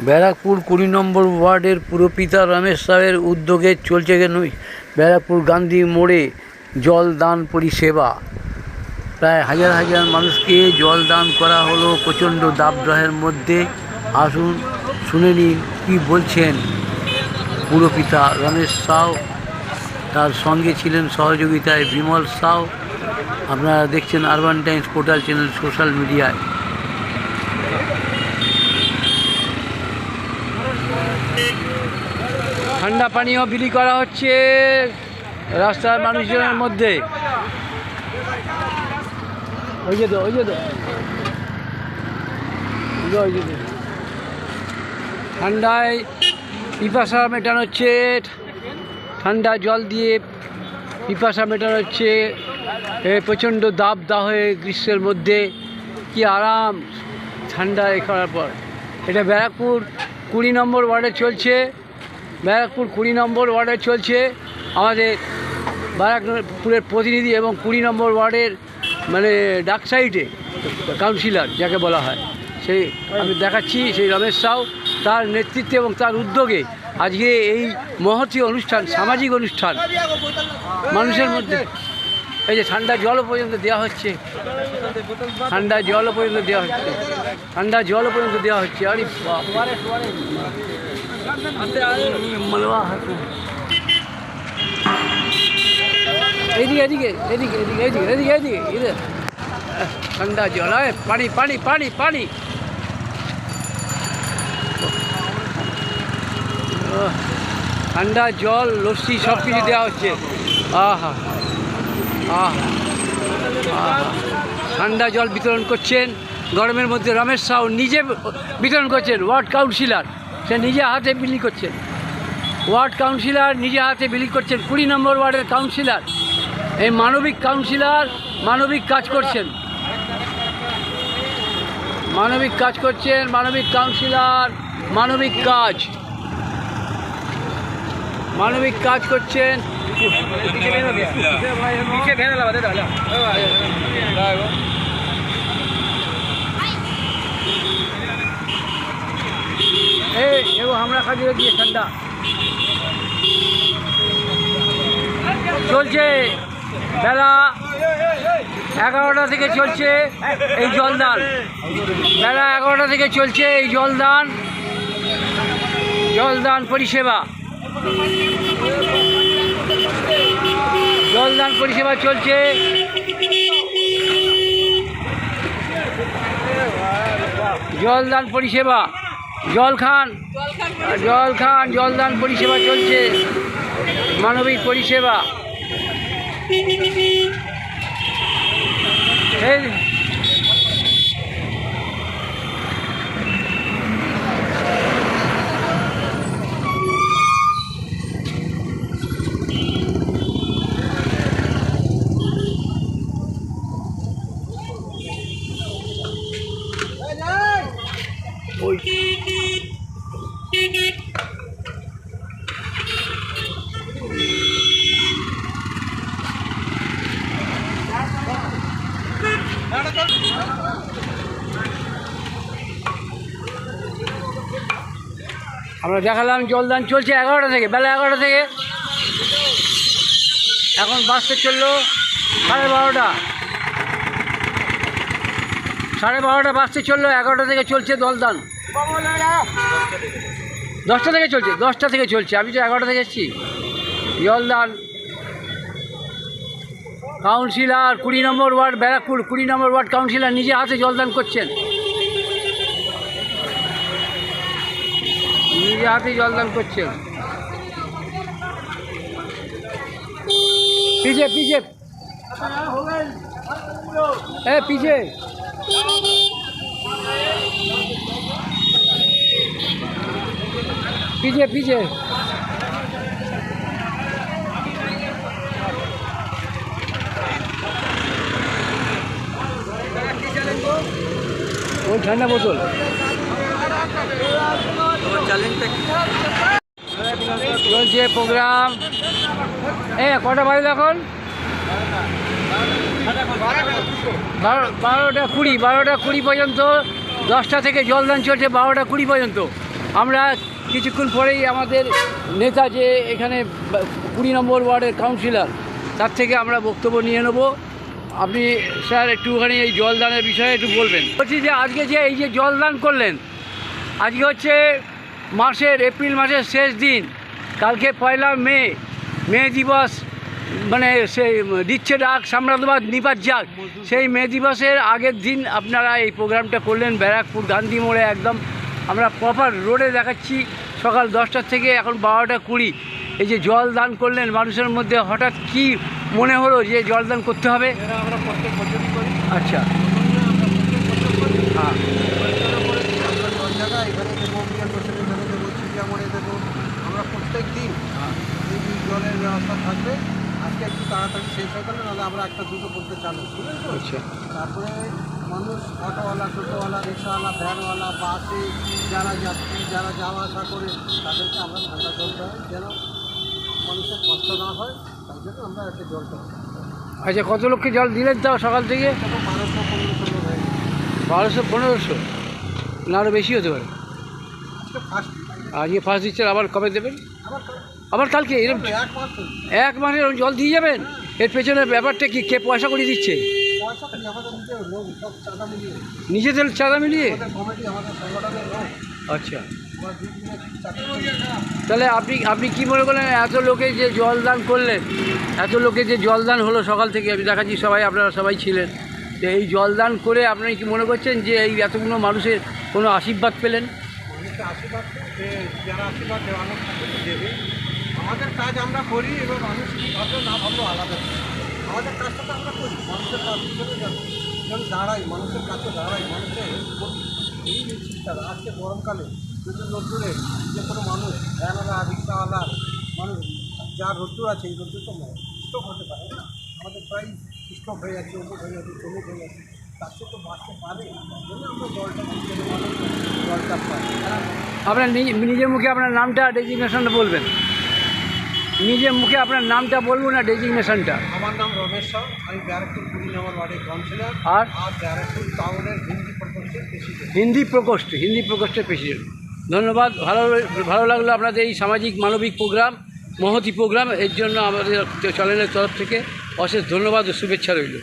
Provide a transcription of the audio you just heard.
ব্যারাকপুর 20 নম্বর ওয়ার্ডের পুরপিতা রমেশ সাহের উদ্যোগে চলছে ব্যারাকপুর গান্ধী মোড়ে জল দান পরিষেবা। প্রায় হাজার হাজার মানুষকে জল দান করা হলো প্রচণ্ড দাবদাহের মধ্যে। আসুন শুনে নিন কী বলছেন পুরপিতা রমেশ সাউ। তার সঙ্গে ছিলেন সহযোগিতায় বিমল সাউ। আপনারা দেখছেন urban Times portal channel social মিডিয়ায়। ঠান্ডা পানীয় বিলি করা হচ্ছে রাস্তার মানুষজনের মধ্যে। ঠান্ডায় পিপাসা মেটানো হচ্ছে, ঠান্ডা জল দিয়ে পিপাসা মেটানো হচ্ছে। প্রচণ্ড দাবদাহে গ্রীষ্মের মধ্যে কি আরাম ঠান্ডায় করার পর। এটা ব্যারাকপুর 20 নম্বর ওয়ার্ডে চলছে। ব্যারাকপুর 20 নম্বর ওয়ার্ডে চলছে আমাদের ব্যারাকপুরের প্রতিনিধি এবং 20 নম্বর ওয়ার্ডের মানে ডাক সাইডে কাউন্সিলর যাকে বলা হয়, সেই আমি দেখাচ্ছি সেই রমেশ সাউ। তার নেতৃত্বে এবং তার উদ্যোগে আজকে এই মহতী অনুষ্ঠান, সামাজিক অনুষ্ঠান মানুষের মধ্যে। এই যে ঠান্ডা জলও পর্যন্ত দেওয়া হচ্ছে, ঠান্ডা জলও পর্যন্ত দেওয়া হচ্ছে, ঠান্ডা জলও পর্যন্ত দেওয়া হচ্ছে। আরে এদিকে এদিকে এদিকে এদিকে এদিকে এদিকে এদিকে এদিকে ঠান্ডা জল, পানি পানি পানি পানি। ঠান্ডা জল, লস্যি সব কিছু দেওয়া হচ্ছে। আহা আহা আহা, ঠান্ডা জল বিতরণ করছেন গরমের মধ্যে রমেশ সাউ নিজে বিতরণ করছেন। ওয়ার্ড কাউন্সিলর সে নিজে হাতে বিলি করছেন, ওয়ার্ড কাউন্সিলর নিজে হাতে বিলি করছেন। 20 নম্বর ওয়ার্ডের কাউন্সিলর, এই মানবিক কাউন্সিলর মানবিক কাজ করছেন, মানবিক কাজ করছেন, মানবিক কাউন্সিলর মানবিক কাজ, মানবিক কাজ করছেন। আমরা কাজে গিয়ে ঠান্ডা চলছে বেলা 11টা থেকে চলছে এই জলদান, বেলা 11টা থেকে চলছে এই জলদান, জলদান পরিষেবা, জলদান পরিষেবা চলছে। জলদান পরিষেবা, জল খান, জল খান, জলদান পরিষেবা চলছে, মানবিক পরিষেবা। আমরা দেখালাম জলদান চলছে 11টা থেকে, বেলা 11টা থেকে। এখন বাসতে চললো 12:30, 12:30 বাসতে চললো। 11টা থেকে চলছে জলদান, 10টা থেকে চলছে, 10টা থেকে চলছে। আমি তো 11টা থেকে এসেছি। জলদান কাউন্সিলর 20 নম্বর ওয়ার্ড, ব্যারাকপুর 20 নম্বর ওয়ার্ড কাউন্সিলর নিজে হাতে জলদান করছেন, নিজে হাতে জলদান করছেন। পিছে পিছে পিছে পিছে পিছে ওই ঠান্ডা বোতল চলছে প্রোগ্রাম। কটা বাজে এখন? 12টা 20 পর্যন্ত, 10টা থেকে জলদান চলছে 12টা 20 পর্যন্ত। আমরা কিছুক্ষণ পরেই আমাদের নেতা যে এখানে 20 নম্বর ওয়ার্ডের কাউন্সিলর, তার থেকে আমরা বক্তব্য নিয়ে নেব। আপনি স্যার একটুখানি এই জলদানের বিষয়ে একটু বলবেন। বলছি যে আজকে যে এই যে জলদান করলেন, আজকে হচ্ছে এপ্রিল মাসের শেষ দিন, কালকে 1 মে দিবস, মানে সেই দিচ্ছে ডাক সাম্রাজ্যবাদ নিপাত যাক, সেই মে দিবসের আগের দিন আপনারা এই প্রোগ্রামটা করলেন ব্যারাকপুর গান্ধী মোড়ে। একদম আমরা প্রপার রোডে দেখাচ্ছি, সকাল 10টা থেকে এখন 12টা 20। এই যে জল দান করলেন, মানুষের মধ্যে হঠাৎ কি মনে হলো যে জল দান করতে হবে? আমরা প্রত্যেক বছরই করি। আচ্ছা, হ্যাঁ, জায়গা এখানে দেবো, এখানে দেবো, চিড়িয়ামোড়ে দেবো। আমরা প্রত্যেক দিন এই জলের ব্যবস্থা থাকবে। আজকে একটু তাড়াতাড়ি শেষ হয়ে গেলে, নাহলে আমরা 1-2 করতে চালু। আচ্ছা। তারপরে মানুষ অটোওয়ালা, টোটোওয়ালা, রিক্সাওয়ালা, ভ্যানওয়ালা, বাসে যারা যাত্রী, যারা যাওয়া আসা করে, তাদেরকে আমরা ঠান্ডা জলটা যেন মানুষের কষ্ট না হয়, তাই জন্য আমরা একটা জলটা। আচ্ছা, কত লোককে জল দিলেন তাও সকাল থেকে? 1200-1500 লোক হয়ে গেছে। 1200-1500 না, আরও বেশি হতে পারে। আজকে ফার্স্ট, আজকে ফার্স্ট দিচ্ছেন, আবার কবে দেবেন? আবার কালকে? এরকম 1 মাস হলো। 1 মাসের জল দিয়ে যাবেন? এর পেছনে ব্যাপারটা কি, কে পয়সা করে দিচ্ছে? পয়সা তো আমাদের নিজের লোক, সব চাঁদা মিলিয়ে, নিজেদের চাঁদা মিলিয়ে? আমাদের কমিটি, আমাদের সংগঠনের লোক। আচ্ছা, আমরা 2 দিনের চাকরি। তাহলে আপনি কি মনে করলেন এত লোকে যে জলদান করলেন, এত লোকে যে জলদান হলো সকাল থেকে, আমি দেখাচ্ছি সবাই, আপনারা সবাই ছিলেন, তো এই জলদান করে আপনি কি মনে করছেন যে এই এতগুলো মানুষের কোনো আশীর্বাদ পেলেন? মানুষকে আশীর্বাদ যারা আশীর্বাদ দেওয়ানো থাকে তো দেবে। আমাদের কাজ আমরা করি, এবার মানুষ কী ভাবলো না ভাবলো আলাদা। আমাদের কাজটা তো আমরা করি, মানুষের কাজ করে যাবো, যেন দাঁড়াই, মানুষের কাছে দাঁড়াই, মানুষের হেল্প করি। এই চিন্তা। আজকে গরমকালে যদি রোদ্দুরে যে কোনো মানুষ, ভ্যানওয়ালা, রিক্সাওয়ালা মানুষ, যার রোদ্দুর আছে, এই রোদ্দুর তো স্টক হতে পারে না। আমাদের প্রায় স্টক হয়ে যাচ্ছে, অমুক হয়ে যাচ্ছে, চমুক হয়ে যাচ্ছে, তার চেয়ে তো বাঁচতে পারে। তার জন্য আমরা জলটা জলটা পাই। আপনার নিজের মুখে আপনার নামটা, ডেজিগনেশনটা বলবেন। নিজের মুখে আপনার নামটা বলবো না, ডেজিগনেশনটা। আমার নাম রমেশ সাউ, আমি ব্যারাকপুর 20 নম্বর ওয়ার্ডের কাউন্সিলর আর ব্যারাকপুর টাউনের হিন্দি প্রকোষ্ঠের প্রেসিডেন্ট। হিন্দি প্রকোষ্ঠের প্রেসিডেন্ট। ধন্যবাদ। ভালো লাগলো আপনাদের এই সামাজিক মানবিক প্রোগ্রাম, মহতি প্রোগ্রাম, এর জন্য আমাদের চ্যানেলের তরফ থেকে অশেষ ধন্যবাদ ও শুভেচ্ছা রইল।